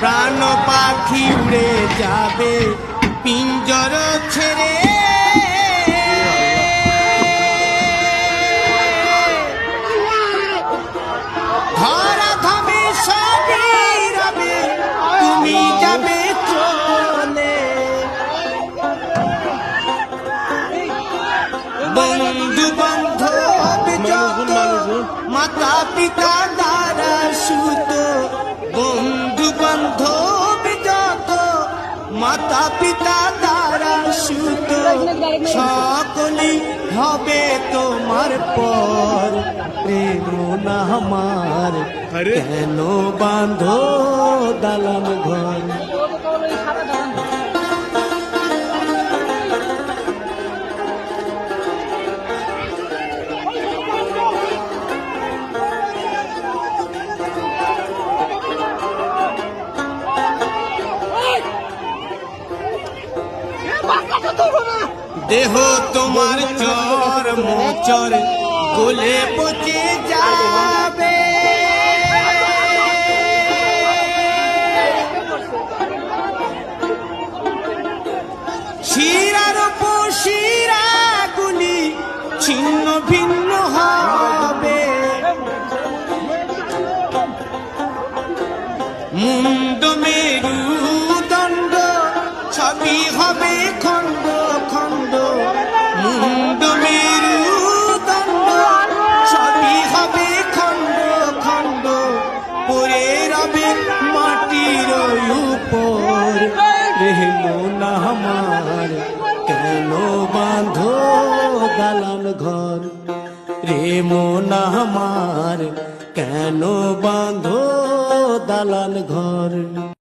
প্রাণ পাখি উড়ে যাবে পিঞ্জর ছেড়ে। ধরা ধামে সবই রবে, তুমি যাবে চলে। বন্ধু বান্ধব যত মাতা পিতা দ্বারা সুত, বন্ধু বান্ধব যত মাতা পিতা দ্বারা সুত, সকলেই হবে তোমার পর। প্রেম না আমার কেন বাঁধো দালান ঘর। দেহ তোমার চর মোচর গলে পচে যাবে, শিরার শিরা গুলি ছিন্ন ভিন্ন হবে। মুন্ড মেরুদণ্ড সবই হবে খণ্ড খণ্ড, মুন্ড মেরুদণ্ড সবই হবে খণ্ড খণ্ড, পড়ে রবে মাটির উপর। প্রেম না আমার কেন বাঁধো দালান ঘর, প্রেম না আমার কেন বাঁধো দালান ঘর।